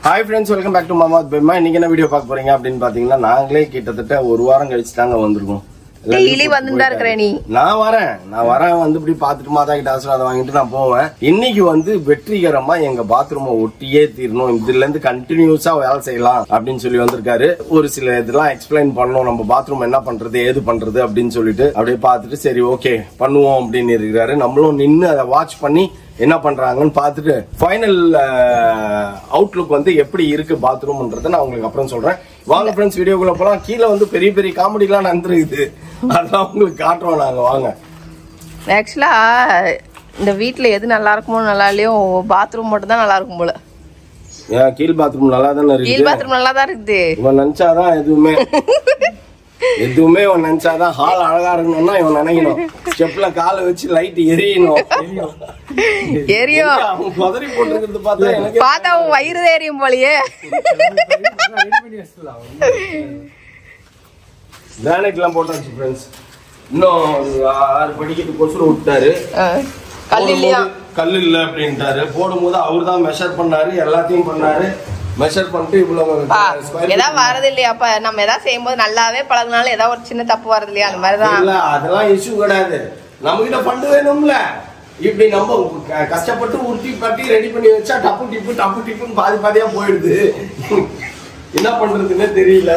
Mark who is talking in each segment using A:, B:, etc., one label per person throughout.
A: Hi friends, welcome back to Mama's Bema. இன்னைக்கு என்ன video பார்க்க போறீங்க அப்படின்னு பாத்தீங்கன்னா நாங்களே கிட்டத்தட்ட ஒரு வாரம் கழிச்சு தாங்க வந்திருக்கோம்.
B: டெய்லி வந்துட்டா இருக்கற நீ. நான்
A: வரேன் வந்து இப்படி பாத்துட்டு மாதா கிட்ட ஆசீர்வாதம் வாங்கிட்டு நான் போவேன். இன்னைக்கு வந்து வெற்றிகரமா எங்க பாத்ரூமை ஒட்டியே தீரணும், இதுல இருந்து கண்டினியூஸா வேலை செய்யலாம் அப்படின்னு சொல்லி வந்திருக்காரு. ஒரு சில இதெல்லாம் எக்ஸ்பிளைன் பண்ணணும், நம்ம பாத்ரூம் என்ன பண்றது ஏது பண்றது அப்படின்னு சொல்லிட்டு அப்படியே பாத்துட்டு சரி ஓகே பண்ணுவோம் அப்படின்னு இருக்கிறாரு. நம்மளும் நின்னு அதை வாட்ச் பண்ணி என்ன பண்றாங்கன்னு பாத்துட்டு ஃபைனல் அவுட்லுக் வந்து எப்படி இருக்கு பாத்ரூம்ன்றத நான் உங்களுக்கு அப்புறம் சொல்றேன். வாங்க ஃப்ரெண்ட்ஸ் வீடியோக்குள்ள போலாம். கீழே வந்து பெரிய பெரிய காமெடி எல்லாம் நடந்துருக்குது, அதெல்லாம் உங்களுக்கு காட்டுறோம் நாங்க. வாங்க.
B: ஆக்சுவலா இந்த வீட்டுல எது நல்லா இருக்குமோ நல்லா இல்லையோ பாத்ரூம் மட்டும் தான் நல்லா இருக்கும் போல.
A: ஏன் கீழ் பாத்ரூம் நல்லா தானே இருக்கு?
B: கீழ் பாத்ரூம் நல்லா தான் இருக்குது.
A: இவன் நினைச்சாதான் எதுவுமே இவன் நினைச்சாதான் ஹால் அழகா இருக்கணும்னா இவன் நினைக்கணும் ஸ்டெப்ல காலை வச்சு லைட் எரியணும். அவன் பதறி போட்டுருக்கிறது பார்த்தா
B: அவன் வயிறு எரியும் போலயே.
A: கிரானைட் எல்லாம் போட்டாச்சு ஃப்ரெண்ட்ஸ். இன்னும் 6 படிக்கட்டு கொசுறு விட்டாரு. கல் இல்ல அப்படின்ட்டாரு. போடும் போது அவரு தான் மெஷர் பண்ணாரு, எல்லாத்தையும் பண்ணாரு. மெஷர் பண்ணிட்டு இவ்வளவு
B: ஏதாவது வரது இல்லையா? அப்ப நம்ம ஏதாவது செய்யும் போது நல்லாவே பழகினாலும் ஏதாவது ஒரு சின்ன தப்பு வரது இல்லையா? அந்த மாதிரிதான்.
A: இல்ல அதெல்லாம் இஷ்யூ கிடையாது, நம்ம கிட்ட ஃபண்ட் வேணும்ல. இப்படி நம்ம கஷ்டப்பட்டு உருட்டி பட்டி ரெடி பண்ணி வச்சா டப்பு டிப்புன்னு பாதியா போயிடுது. என்ன பண்றதுன்னே தெரியல.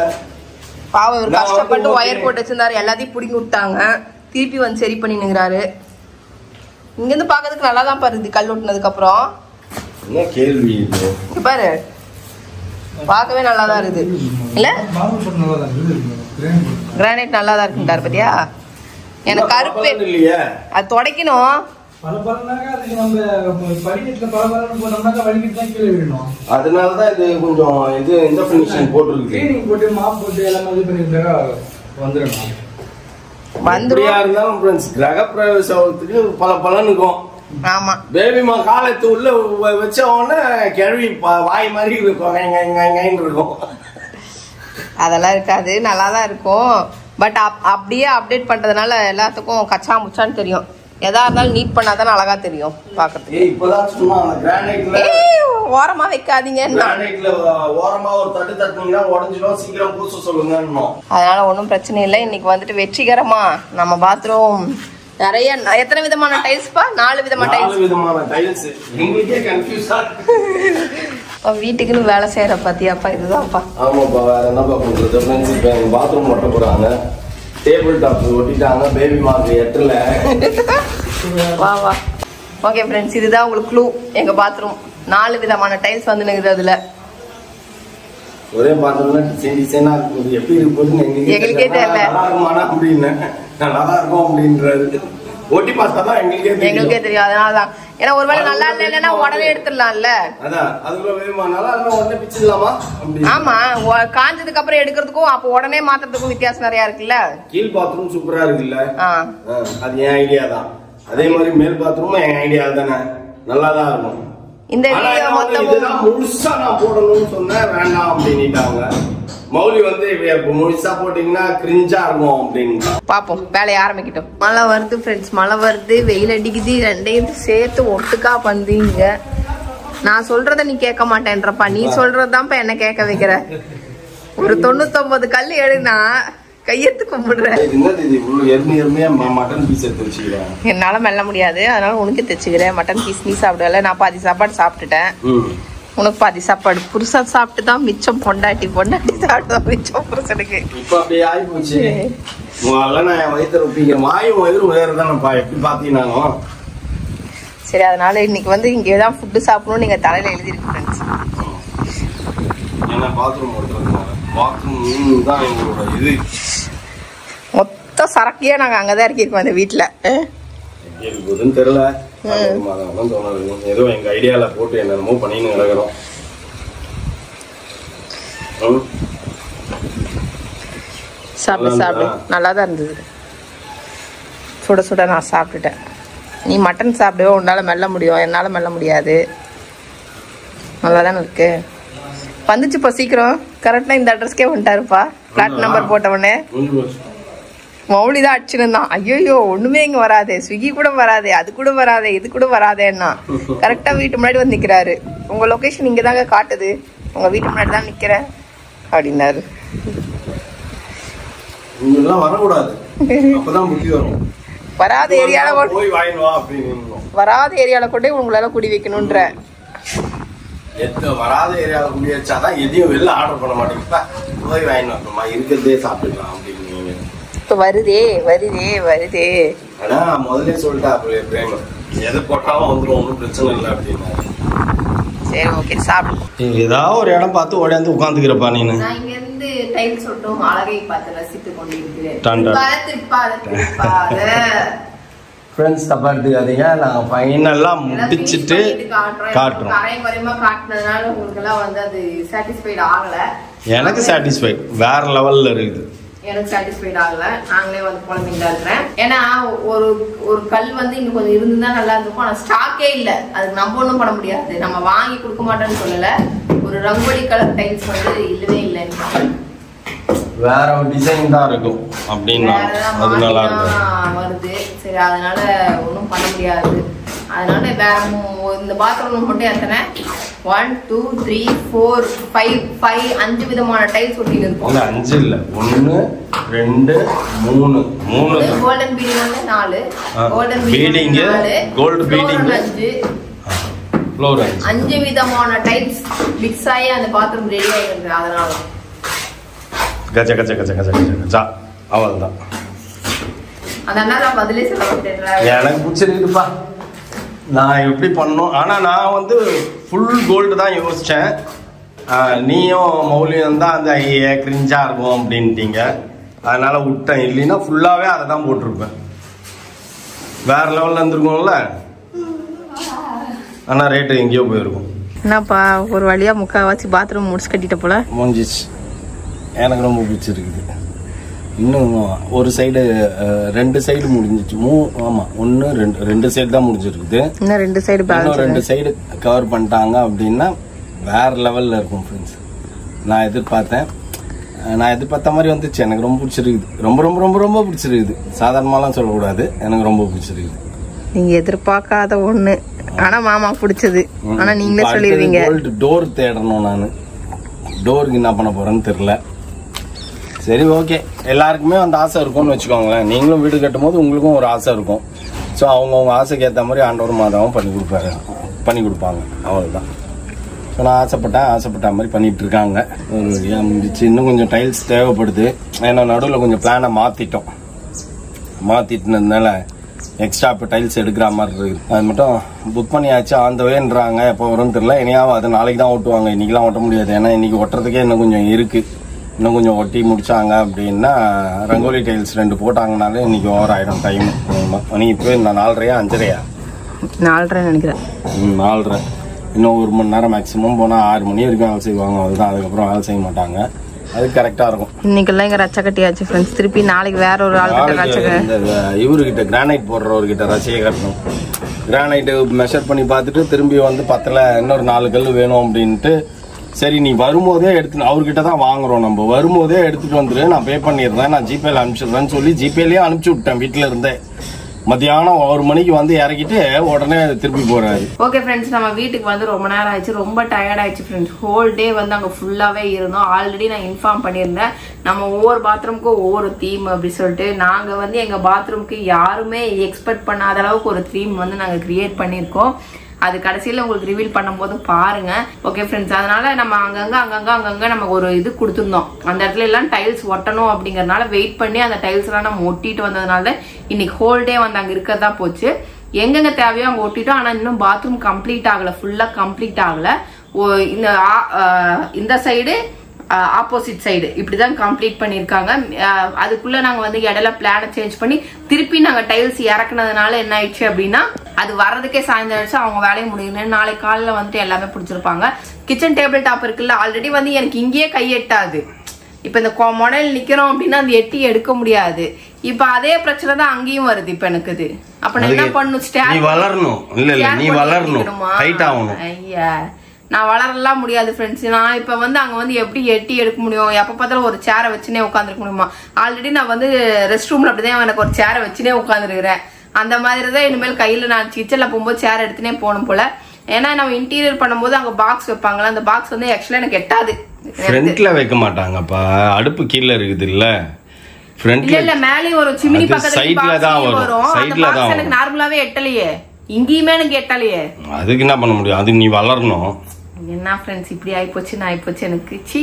B: பாவம் கஷ்டப்பட்டு ஒயர் போட்டு வச்சிருந்தாரு, எல்லாத்தையும் பிடிங்கி விட்டாங்க. திருப்பி வந்து சரி பண்ணினுங்கிறாரு. இங்க இருந்து பாக்கிறதுக்கு நல்லா தான் பாருது கல் ஒட்டினதுக்கு அப்புறம்.
A: என்ன கேள்வி
B: பாரு, பார்க்கவே நல்லா தான் இருக்குது இல்ல? கிரானைட் நல்லா தான் இருக்குன்றாரு பாத்தியா? எனக்கு கருப்பு இல்லையே, அது துடைக்கணும்.
A: அதனாலதான் இது கொஞ்சம் இது இந்த ஃபினிஷிங் போட்டுருக்கு. கிரக பிரவேசத்துக்கு பல பலனுக்கும்.
B: ஆமா,
A: பேபிமா காலத்து உள்ள வச்ச உடனே கிழவி வாய் மாதிரி இருக்கும்.
B: அதெல்லாம் இருக்காது, நல்லாதான் இருக்கும். பட் அப்படியே அப்டேட் பண்றதுனால எல்லாத்துக்கும் கச்சா முச்சான்னு தெரியும். எதா இருந்தாலும் நீட் பண்ணாதான் அழகா தெரியும் பாக்கிறதுக்கு.
A: இப்பதான் சும்மா கிரானைட்ல
B: ஓரமா வைக்காதீங்க,
A: ஓரமா ஒரு தட்டு தட்டுனீங்கன்னா உடஞ்சிடும், சீக்கிரம் பூச சொல்லுங்க.
B: அதனால ஒன்னும் பிரச்சனை இல்லை. இன்னைக்கு வந்துட்டு வெற்றிகரமா நம்ம பாத்ரூம் நிறைய எத்தனை விதமான டைல்ஸ் பா? 4 விதமான
A: டைல்ஸ். எங்களுக்கே கன்ஃபியூஸா இருக்கு.
B: வீட்டுக்குன்னு வேலை செய்யற பாத்தியாப்பா, இதுதான்ப்பா.
A: ஆமாப்பா, வேற என்னப்பா பண்றது? ஃப்ரெண்ட்ஸ் இப்போ எங்க பாத்ரூம் ஒட்ட போறாங்க, டேபிள் டாப் ஒட்டிட்டாங்க, பேபி மார்க் எட்டல.
B: வா வா. ஓகே ஃப்ரெண்ட்ஸ், இதுதான் உங்களுக்கு க்ளூ. எங்க பாத்ரூம் 4 விதமான டைல்ஸ் வந்து நிக்குது. அதுல
A: ஒரே பாத்ரூம்ல டிசைனா இருக்குது. எப்படி இருக்குன்னு
B: எங்களுக்கே தெரியல.
A: நல்லா இருக்குமானா அப்படின்னு நல்லா இருக்கும் அப்படின்றாரு. ஒட்டி பார்த்தா தான் எங்களுக்கே
B: தெரியும். அதனாலதான். ஏன்னா ஒருவேளை நல்லா இல்லைன்னா உடனே எடுத்துடலாம்ல.
A: அதான் அதுக்குள்ள வேணுமா நல்லா இருந்தா உடனே பிச்சிடலாமா?
B: ஆமா, காஞ்சதுக்கு அப்புறம் எடுக்கிறதுக்கும் அப்ப உடனே மாத்துறதுக்கும் வித்தியாசம் நிறைய இருக்குல்ல.
A: கீழ் பாத்ரூம் சூப்பரா இருக்குல்ல, அது என் ஐடியா தான். அதே மாதிரி மேல் பாத்ரூமும் என் ஐடியா தானே, நல்லாதான் இருக்கும்.
B: இந்த வீடியோ மொத்தமும்
A: முழுசா நான் போடணும்னு சொன்னேன், வேண்டாம் அப்படின்னுட்டாங்க. மௌலி வந்து முழுசா போட்டீங்கன்னா கிரிஞ்சா இருக்கும் அப்படின்னு.
B: பாப்போம், வேலையை ஆரம்பிக்கிட்டோம். மழை வருது ஃப்ரெண்ட்ஸ், மழை வருது, வெயில் அடிக்குது, ரெண்டையும் சேர்த்து ஒட்டுக்கா பந்தீங்க. நான் சொல்றத நீ கேட்க மாட்டேன்றப்பா, நீ சொல்றதுதான்ப்பா என்ன கேட்க வைக்கிற. ஒரு 99 கல் எழுனா கையெடுத்து கும்பிடுறேன். என்னால மெல்ல முடியாது, அதனால உனக்கு தைச்சுக்கிறேன். மட்டன் பீஸ் நீ சாப்பிடல, நான் பாதி சாப்பாடு சாப்பிட்டுட்டேன், உனக்கு பாதி சாப்பாடு. புருஷன் சாப்பிட்டு தான் மிச்சம், பொண்டாட்டி சாப்பிட்டு தான் மிச்சம் புருஷனுக்கு.
A: இப்ப அப்படியே ஆகி போச்சு.
B: சரி, அதனால இன்னைக்கு வந்து இங்கேதான் ஃபுட்டு சாப்பிடணும் நீங்க தலையில எழுதிருக்கு ஃப்ரெண்ட்ஸ். மொத்த சரக்கையே நாங்க அங்கதான் இருக்கோம் அந்த வீட்டுல.
A: தெரியல, ஏதோ எங்க ஐடியால போட்டு என்னென்னமோ பண்ணின்னு கிடக்கிறோம்.
B: சாப்பிடு, நல்லாதான் இருந்தது. சுட சுட நான் சாப்பிட்டுட்டேன். நீ மட்டன் சாப்பிடுவே, உன்னால மெல்ல முடியும், என்னால மெல்ல முடியாது. நல்லாதானே இருக்கு. வந்துச்சுப்பா சீக்கிரம். கரெக்டா இந்த அட்ரஸ்க்கே வந்துட்டாருப்பா. பிளாட் நம்பர் போட்டவொடனே மௌலிதான் அடிச்சுன்னு. ஐயோ ஒண்ணுமே இங்க வராது, ஸ்விக்கி கூட வராது, அது கூட வராது, இது கூட வராதேன்னா கரெக்டா வீட்டு முன்னாடி வந்து நிக்கிறாரு. உங்க லொகேஷன் இங்கதாங்க காட்டுது. உங்க வீட்டு முன்னாடி தான் நிக்கிறேன் அப்படின்னாரு.
A: இங்கெல்லாம் வரக்கூடாது, அப்பதான் புத்தி வரும்.
B: வராத ஏரியால
A: போய் வாங்கிட்டு வா அப்படின்னு.
B: வராத ஏரியால கொண்டே உங்களால குடி வைக்கணும்ன்ற.
A: வராத ஏரியால குடி வச்சாதான் எதையும் வெளில ஆர்டர் பண்ண மாட்டேங்குப்பா. போய் வாங்கிட்டு வரணுமா, இருக்கிறதே சாப்பிட்டுக்கலாம் அப்படின்னு.
B: இப்ப வருதே வருதே வருதே.
A: ஆனா முதல்ல சொல்லிட்டா பிரேம, எது போட்டாலும் வந்துடும், ஒன்றும் பிரச்சனை இல்லை அப்படின்னா.
B: சரி ஓகே சாப்பிடு.
A: ஏதாவது ஒரு இடம் பார்த்து ஓடியாந்து உட்காந்துக்கிறப்பா நீனு.
B: நான் இங்க இருந்து டைல்ஸ் ஒட்டும் அழகை பார்த்து ரசித்து கொண்டிருக்கிறேன்.
A: ஃப்ரெண்ட்ஸ் தப்பா எடுத்துக்காதீங்க, நாங்கள் ஃபைனலாக முடிச்சுட்டு காட்டுறோம்.
B: காட்டினதுனால உங்களுக்கு எல்லாம் வந்து அது சாட்டிஸ்ஃபைட் ஆகல.
A: எனக்கு சாட்டிஸ்ஃபைட் வேற லெவல்ல இருக்குது.
B: எனக்கு சாட்டிஸ்ஃபைட் ஆகல. நாங்களே வந்து குழந்தைங்களா இருக்கிறேன். ஏன்னா ஒரு கல் வந்து இங்க கொஞ்சம் இருந்துதான் நல்லா இருக்கும். ஆனா ஸ்டாக்கே இல்ல, அதுக்கு நம்ம ஒண்ணும் பண்ண முடியாது. நம்ம வாங்கி கொடுக்க மாட்டோம்னு சொல்லல. ஒரு ரங்கோலி கலர் டைல்ஸ் வந்து இல்லவே இல்லை.
A: வேற ஒரு டிசைன் தான் இருக்கும் அப்படின்னா அது நல்லா இருக்கும்
B: வருது. சரி அதனால ஒன்றும் பண்ண முடியாது. அதனால வேற இந்த பாத்ரூம் மட்டும் எத்தனை 1 2 3 4 5 5 விதமான டைல்ஸ் ஒட்டிட்டு இருக்கும்.
A: 5 இல்ல 1 2 3
B: கோல்டன் பீடிங் வந்து 4 golden
A: beading gold beading
B: 5
A: floor
B: 5 விதமான டைல்ஸ் மிக்ஸ் ஆகி அந்த பாத்ரூம் ரெடி ஆயிருக்கு. அதனால
A: கச்ச கச்ச கச்ச கச்ச கச்ச கச்சா அவ்வளவுதான்.
B: அதனால பதிலே சொல்ல மாட்டேன். எனக்கு
A: பிடிச்சிருக்குப்பா. நான் எப்படி பண்ணணும், ஆனா நான் வந்து ஃபுல் கோல்டு தான் யோசிச்சேன். நீயும் மௌலியம் தான் அந்த கிரிஞ்சா இருக்கும் அப்படின்ட்டீங்க, அதனால விட்டேன். இல்லைன்னா ஃபுல்லாவே அதை தான் போட்டிருப்பேன். வேற லெவல்ல இருந்திருக்கும்ல, ஆனா ரேட்டு எங்கேயோ போயிருக்கும்.
B: என்னப்பா ஒரு வழியா முக்காவாசி பாத்ரூம் முடிச்சு கட்டிட்ட போல
A: முடிஞ்சிச்சு. எனக்கு ரொம்ப பிடிச்சிருக்குது. இன்னும் ஒரு சைடு 2 சைடு முடிஞ்சிச்சு. ஆமா 1 2 சைடு தான் முடிஞ்சிருக்குது.
B: இன்னும் 2 சைடு
A: இன்னும் 2 சைடு கவர் பண்ணிட்டாங்க அப்படின்னா வேற லெவல்ல இருக்கும் ஃப்ரெண்ட்ஸ். நான் எதிர்பார்த்த மாதிரி வந்துச்சு. எனக்கு ரொம்ப பிடிச்சிருக்குது. ரொம்ப ரொம்ப ரொம்ப ரொம்ப பிடிச்சிருக்குது. சாதாரணமாலாம் சொல்லக்கூடாது, எனக்கு ரொம்ப பிடிச்சிருக்குது.
B: நீங்க எதிர்பார்க்காத ஒண்ணு, ஆனா மாமா பிடிச்சது. ஆனா நீங்களே சொல்லிடுவீங்க.
A: டோர் தேடணும். நான் டோருக்கு என்ன பண்ண போறேன்னு தெரியல. சரி ஓகே, எல்லாருக்குமே அந்த ஆசை இருக்கும்னு வச்சுக்கோங்களேன். நீங்களும் வீடு கட்டும் போது உங்களுக்கும் ஒரு ஆசை இருக்கும். ஸோ அவங்கவுங்க ஆசைக்கு ஏற்ற மாதிரி ஆண்டவர் மாதாவும் பண்ணி கொடுப்பாங்க. அவ்வளோதான். ஸோ நான் ஆசைப்பட்ட மாதிரி பண்ணிட்டு இருக்காங்க. ஒரு வழியாக முடிச்சு. இன்னும் கொஞ்சம் டைல்ஸ் தேவைப்படுது. ஏன்னா நடுவில் கொஞ்சம் பிளானை மாற்றிட்டுனதுனால எக்ஸ்ட்ரா இப்போ டைல்ஸ் எடுக்கிற மாதிரி இருக்குது. அது மட்டும் புக் பண்ணியாச்சு. ஆன் த வேன்றாங்க. எப்போ வரும்னு தெரியல. இனியாவது அது நாளைக்கு தான் ஓட்டுவாங்க, இன்னைக்கெல்லாம் ஓட்ட முடியாது. ஏன்னா இன்னைக்கு ஒட்டுறதுக்கே இன்னும் கொஞ்சம் இருக்கு. இன்னும் கொஞ்சம் ஒட்டி முடிச்சாங்க அப்படின்னா ரங்கோலி டைல்ஸ் 2 போட்டாங்கனாலே இன்னைக்கு ஓவர் ஆயிடும் டைம். மணி இப்போ நான் 4:30
B: நினைக்கிறேன்.
A: 4:30. இன்னும் 1 மணி நேரம் மேக்ஸிமம் போனால் 6 மணி வரைக்கும் வேலை செய்வாங்க. அதுதான், அதுக்கப்புறம் வேலை செய்ய மாட்டாங்க. அது கரெக்டா இருக்கும்.
B: இன்னைக்கெல்லாம் இங்க ரச்சை கட்டியாச்சு ஃப்ரெண்ட்ஸ். திருப்பி நாளைக்கு வேற ஒரு ஆள் கிட்ட ரச்சை
A: இவர்கிட்ட கிரானைட் போடுறவர்கிட்ட ரச்சையை கட்டணும். கிரானைட் மெஷர் பண்ணி பார்த்துட்டு திரும்பி வந்து பத்தல, இன்னொரு 4 கல் வேணும் அப்படின்ட்டு. சரி நீ வரும்போதே எடுத்து, அவர்கிட்ட தான் வாங்குறோம் நம்ம, வரும்போதே எடுத்துட்டு வந்துரு, நான் பே பண்ணிடுறேன், நான் ஜிபேல அனுப்பிச்சிடுறேன்னு சொல்லி ஜிபேலயே அனுப்பிச்சு விட்டேன். வீட்டுல இருந்தே மத்தியானம் 1 மணிக்கு வந்து இறக்கிட்டு உடனே திருப்பி போறாரு.
B: ஓகே ஃப்ரெண்ட்ஸ், நம்ம வீட்டுக்கு வந்து ரொம்ப நேரம் ஆயிடுச்சு. ரொம்ப டயர்ட் ஆயிடுச்சு ஃப்ரெண்ட்ஸ். ஹோல் டே வந்து அங்க ஃபுல்லாவே இருந்தோம். ஆல்ரெடி நான் இன்ஃபார்ம் பண்ணியிருந்தேன், நம்ம ஒவ்வொரு பாத்ரூமுக்கும் ஒவ்வொரு தீம் அப்படி சொல்லிட்டு. நாங்க வந்து எங்க பாத்ரூமுக்கு யாருமே எக்ஸ்பெக்ட் பண்ணாத அளவுக்கு ஒரு தீம் வந்து நாங்க கிரியேட் பண்ணியிருக்கோம். அது கடைசியில உங்களுக்கு ரிவீல் பண்ணும்போது பாருங்க. ஓகே ஃப்ரெண்ட்ஸ், அதனால நம்ம அங்கங்க நமக்கு ஒரு இது கொடுத்துருந்தோம். அந்த இடத்துல எல்லாம் டைல்ஸ் ஒட்டணும் அப்படிங்கறதுனால வெயிட் பண்ணி அந்த டைல்ஸ் எல்லாம் நம்ம ஒட்டிட்டு வந்ததுனால இன்னைக்கு ஹோல் டே வந்து அங்க இருக்கிறதா போச்சு. எங்கெங்க தேவையோ அங்க ஒட்டிட்டோம். ஆனா இன்னும் பாத்ரூம் கம்ப்ளீட் ஆகல, ஃபுல்லா கம்ப்ளீட் ஆகல. இந்த சைடு ஆப்போசிட் சைடு இப்படிதான் கம்ப்ளீட் பண்ணிருக்காங்க. அதுக்குள்ள நாங்க வந்து இடையில பிளான சேஞ்ச் பண்ணி திருப்பி நாங்க டைல்ஸ் இறக்குனதுனால என்ன ஆயிடுச்சு அப்படின்னா அது வர்றதுக்கே சாயந்தரம் ஆயிடுச்சு. அவங்க வேலையை முடியணும். நாளைக்கு காலையில வந்துட்டு எல்லாமே பிடிச்சிருப்பாங்க. கிச்சன் டேபிள் டாப் இருக்குல்ல, ஆல்ரெடி வந்து எனக்கு இங்கேயே கையெட்டாது. இப்ப இந்த மொடல் நிக்கிறோம் அப்படின்னா அது எட்டி எடுக்க முடியாது. இப்ப அதே பிரச்சனை தான் அங்கேயும் வருது. இப்ப எனக்கு இது அப்ப நான் என்ன பண்ணும்,
A: வளரணும். நீ வளரணும், ஹைட் ஆகணும்.
B: ஐயா நான் வளரலாம் முடியாது ஃப்ரெண்ட்ஸ். நான் இப்ப வந்து அங்க வந்து எப்படி எட்டி எடுக்க முடியும்? எப்ப பார்த்தாலும் ஒரு சேரை வச்சுனே உட்காந்துருக்க முடியுமா? ஆல்ரெடி நான் வந்து ரெஸ்ட் ரூம்ல அப்படிதான் எனக்கு ஒரு சேரை வச்சுனே உட்காந்துருக்கிறேன். அந்த மாதிரிதான் இனிமேல் கையில நான் கிச்சன்ல போகும்போது சேர் எடுத்துனே போகணும் போல. ஏன்னா நம்ம இன்டீரியர் பண்ணும்போது அங்க பாக்ஸ் வைப்பாங்களா, அந்த பாக்ஸ் வந்து ஆக்சுவலா எனக்கு எட்டாது.
A: ஃப்ரண்ட்ல வைக்க மாட்டாங்கப்பா, அடுப்பு கீழே இருக்குது இல்ல,
B: இல்ல மேலே ஒரு சிமினி பக்கத்துல தான் வரும். அந்த பாக்ஸ் எனக்கு நார்மலாவே எட்டலையே, இங்கேயுமே எனக்கு எட்டலையே. அதுக்கு
A: என்ன பண்ண முடியும், அது நீ வளரணும்.
B: என்ன ஃப்ரெண்ட்ஸ் இப்படி ஆயிப்போச்சு எனக்கு. சி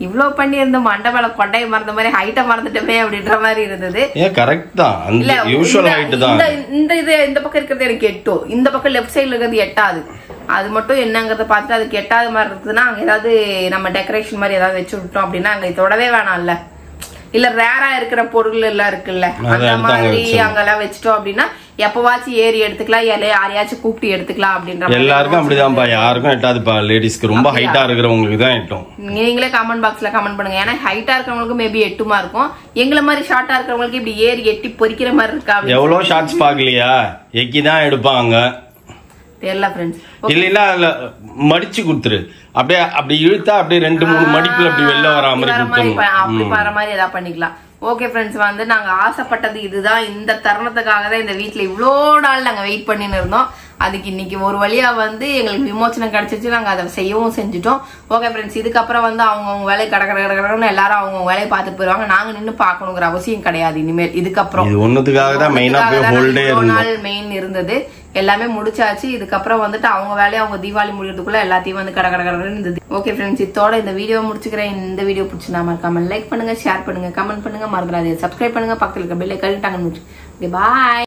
B: இவ்ளோ பண்ணி இருந்த மண்டபல கொண்டைய மறந்த மாதிரி ஹைட்ட மறந்துட்டமே அப்படின்ற மாதிரி இருந்தது.
A: கரெக்ட் தான், அந்த யூசுவல் ஹைட் தான்.
B: இந்த பக்கம் இருக்கிறது எனக்கு எட்டும், இந்த பக்கம் லெஃப்ட் சைடுல இருக்கிறது எட்டாது. அது மட்டும் என்னங்கறத பார்த்துட்டு அதுக்கு எட்டாத மாதிரி இருக்குதுன்னா அங்க ஏதாவது நம்ம டெக்கரேஷன் மாதிரி ஏதாவது வச்சு விட்டோம் அப்படின்னா அங்க தொடவே வேணாம்ல. இல்ல ரேரா இருக்கிற பொருள் எல்லாம் இருக்குல்ல, அந்த மாதிரி அங்கெல்லாம் வச்சுட்டோம் அப்படின்னா எப்பவாச்சும் ஏறி எடுத்துக்கலாம், யாரையாச்சும் கூப்பிட்டு எடுத்துக்கலாம் அப்படின்ற.
A: எல்லாருக்கும் அப்படிதான்ப்பா, யாருக்கும் எட்டாதுப்பா, லேடிஸ்க்கு ரொம்ப ஹைட்டா இருக்கிறவங்களுக்கு தான் எட்டும்.
B: நீங்களே கமெண்ட் பாக்ஸ்ல கமெண்ட் பண்ணுங்க. ஏன்னா ஹைட்டா இருக்கிறவங்களுக்கு மேபி எட்டுமா இருக்கும், எங்களை மாதிரி ஷார்ட்டா இருக்கிறவங்களுக்கு இப்படி ஏறி எட்டி பொறிக்கிற மாதிரி இருக்கா.
A: எவ்வளவு ஷார்ட்ஸ் பாக்கலையா, எக்கிதான் எடுப்பாங்க
B: தெரியல ஃப்ரெண்ட்ஸ்.
A: இல்லைன்னா அதுல மடிச்சு குடுத்துரு, அப்படியே அப்படி இழுத்தா அப்படியே 2-3 மடிப்புல அப்படி வெளில வர மாதிரி
B: அப்படி வர மாதிரி ஏதாவது பண்ணிக்கலாம். ஓகே ஃப்ரெண்ட்ஸ், வந்து நாங்க ஆசைப்பட்டது இதுதான். இந்த தருணத்துக்காக தான் இந்த வீட்டுல இவ்வளோ நாள் நாங்க வெயிட் பண்ணின்னு இருந்தோம். அதுக்கு இன்னைக்கு ஒரு வழியா வந்து எங்களுக்கு விமோச்சனம் கிடைச்சிச்சு, நாங்க அதை செய்யவும் செஞ்சுட்டோம். ஓகே ஃப்ரெண்ட்ஸ், இதுக்கப்புறம் வந்து அவங்க வேலையை கடற்கடன்னு எல்லாரும் அவங்க வேலையை பார்த்துட்டு போயிருவாங்க. நாங்க நின்று பாக்கணுங்கிற அவசியம் கிடையாது இனிமேல். இதுக்கப்புறம் மெயின் இருந்தது எல்லாமே முடிச்சாச்சு. இதுக்கப்புறம் வந்துட்டு அவங்க வேலையை அவங்க தீபாவளி முடியறதுக்குள்ள எல்லாத்தையும் வந்து கடற்கடன்னு இருந்தது. ஓகே ஃப்ரெண்ட்ஸ், இதோட இந்த வீடியோ முடிச்சுக்கிறேன். இந்த வீடியோ பிடிச்சி நாம கமெண்ட் லைக் பண்ணுங்க, ஷேர் பண்ணுங்க, கமெண்ட் பண்ணுங்க, மறந்துடாதீங்க சப்ஸ்கிரைப் பண்ணுங்க, பக்கத்துல இருக்க பெல் ஐகானை டங். பாய்.